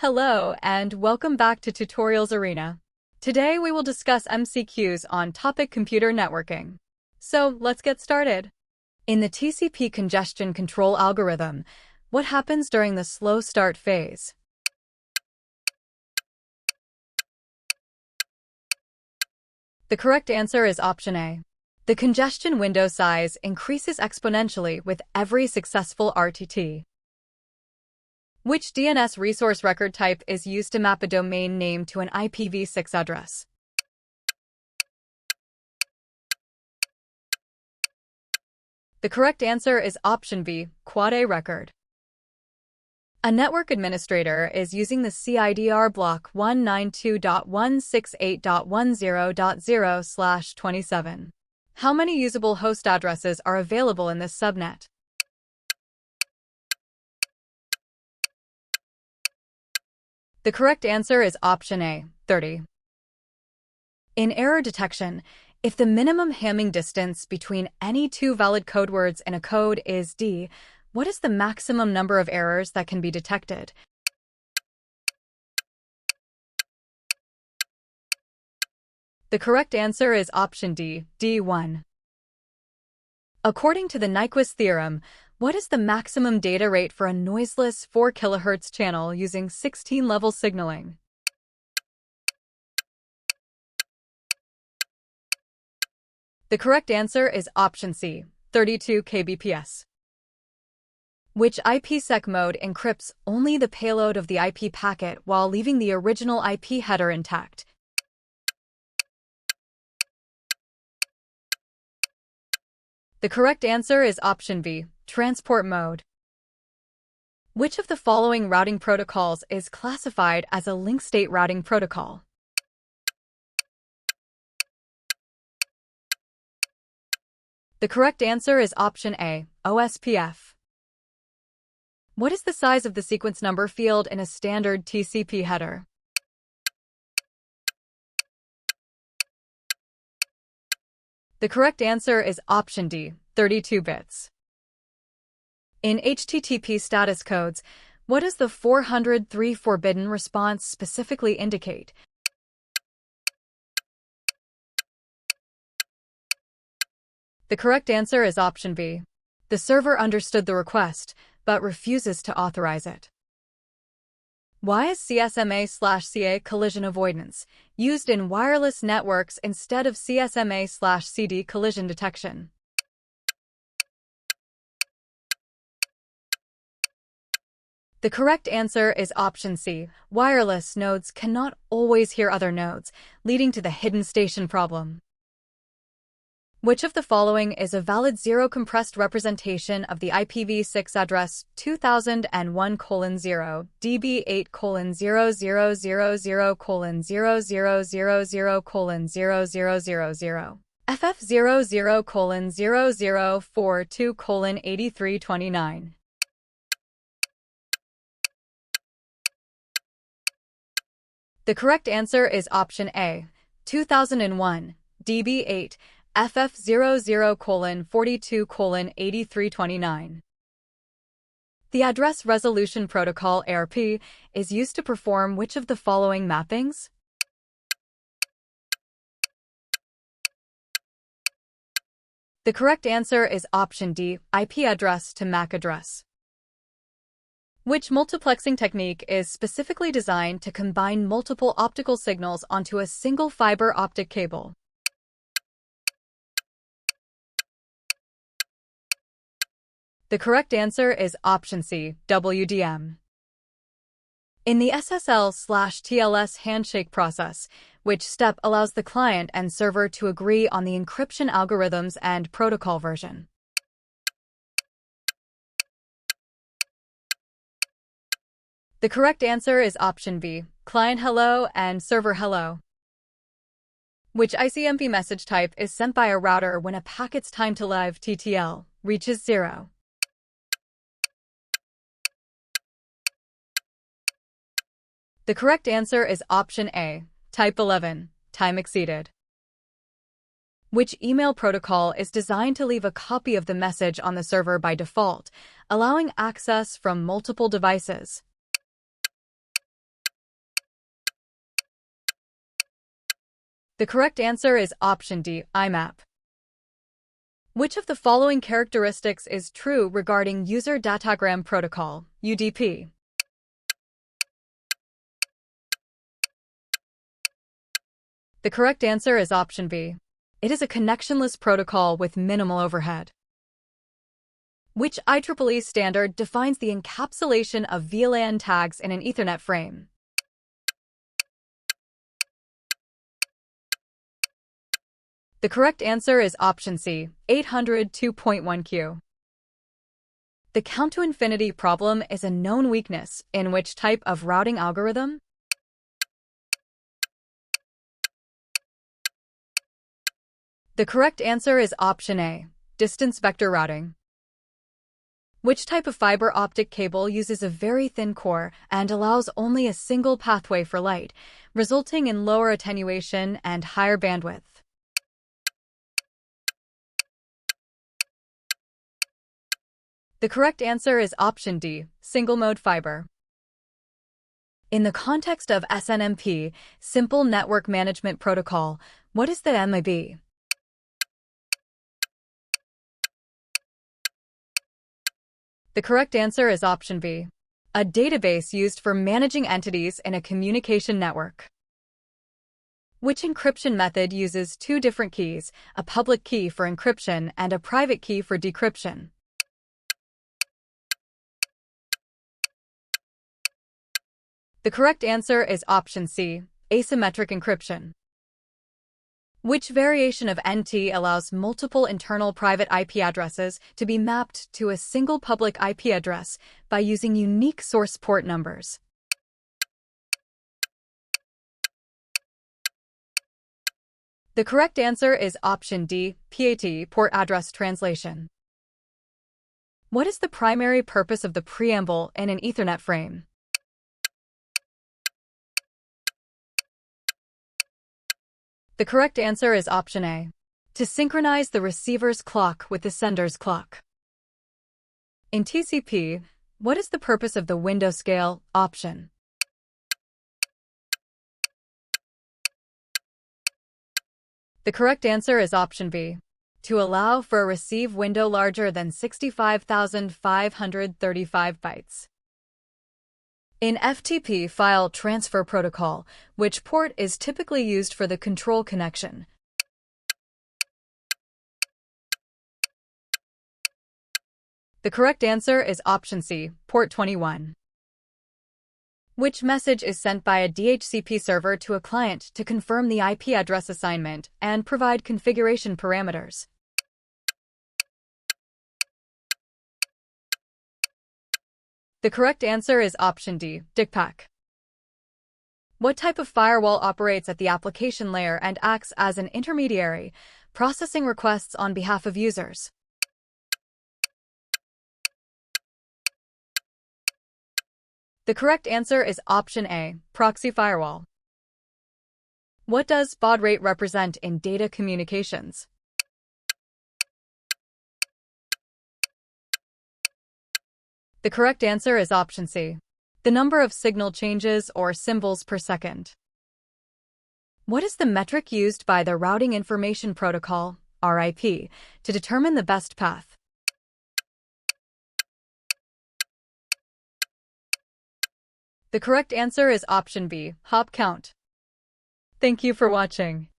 Hello, and welcome back to Tutorials Arena. Today we will discuss MCQs on topic computer networking. So let's get started. In the TCP congestion control algorithm, what happens during the slow start phase? The correct answer is option A. The congestion window size increases exponentially with every successful RTT. Which DNS resource record type is used to map a domain name to an IPv6 address? The correct answer is option B, Quad A record. A network administrator is using the CIDR block 192.168.10.0/27. How many usable host addresses are available in this subnet? The correct answer is option A, 30. In error detection, if the minimum hamming distance between any two valid code words in a code is D, what is the maximum number of errors that can be detected? The correct answer is option D, D1. According to the Nyquist theorem, what is the maximum data rate for a noiseless 4 kHz channel using 16-level signaling? The correct answer is option C, 32 kbps. Which IPSec mode encrypts only the payload of the IP packet while leaving the original IP header intact? The correct answer is option B, transport mode. Which of the following routing protocols is classified as a link state routing protocol? The correct answer is option A, OSPF. What is the size of the sequence number field in a standard TCP header? The correct answer is option D, 32 bits. In HTTP status codes, what does the 403 forbidden response specifically indicate? The correct answer is option B. The server understood the request, but refuses to authorize it. Why is CSMA/CA collision avoidance used in wireless networks instead of CSMA/CD collision detection? The correct answer is option C. Wireless nodes cannot always hear other nodes, leading to the hidden station problem. Which of the following is a valid zero-compressed representation of the IPv6 address 2001:0 db8:000:0000:0000 ff00:0042:8329? The correct answer is option A, 2001, db8, ff00:42:8329. The Address Resolution Protocol ARP is used to perform which of the following mappings? The correct answer is option D, IP address to MAC address. Which multiplexing technique is specifically designed to combine multiple optical signals onto a single fiber optic cable? The correct answer is option C, WDM. In the SSL/TLS handshake process, which step allows the client and server to agree on the encryption algorithms and protocol version? The correct answer is option B, client hello and server hello. Which ICMP message type is sent by a router when a packet's time to live TTL reaches 0? The correct answer is option A, type 11, time exceeded. Which email protocol is designed to leave a copy of the message on the server by default, allowing access from multiple devices? The correct answer is option D, IMAP. Which of the following characteristics is true regarding User Datagram Protocol, UDP? The correct answer is option B. It is a connectionless protocol with minimal overhead. Which IEEE standard defines the encapsulation of VLAN tags in an Ethernet frame? The correct answer is option C, 802.1Q. The count-to-infinity problem is a known weakness in which type of routing algorithm? The correct answer is option A, distance vector routing. Which type of fiber optic cable uses a very thin core and allows only a single pathway for light, resulting in lower attenuation and higher bandwidth? The correct answer is option D, single-mode fiber. In the context of SNMP, Simple Network Management Protocol, what is the MIB? The correct answer is option B, a database used for managing entities in a communication network. Which encryption method uses two different keys, a public key for encryption and a private key for decryption? The correct answer is option C, asymmetric encryption. Which variation of NT allows multiple internal private IP addresses to be mapped to a single public IP address by using unique source port numbers? The correct answer is option D, PAT, port address translation. What is the primary purpose of the preamble in an Ethernet frame? The correct answer is option A, to synchronize the receiver's clock with the sender's clock. In TCP, what is the purpose of the window scale option? The correct answer is option B, to allow for a receive window larger than 65,535 bytes. In FTP file transfer protocol, which port is typically used for the control connection? The correct answer is option C, port 21. Which message is sent by a DHCP server to a client to confirm the IP address assignment and provide configuration parameters? The correct answer is option D, DICPAC. What type of firewall operates at the application layer and acts as an intermediary, processing requests on behalf of users? The correct answer is option A, proxy firewall. What does baud rate represent in data communications? The correct answer is option C, the number of signal changes or symbols per second. What is the metric used by the Routing Information Protocol, RIP, to determine the best path? The correct answer is option B, hop count. Thank you for watching.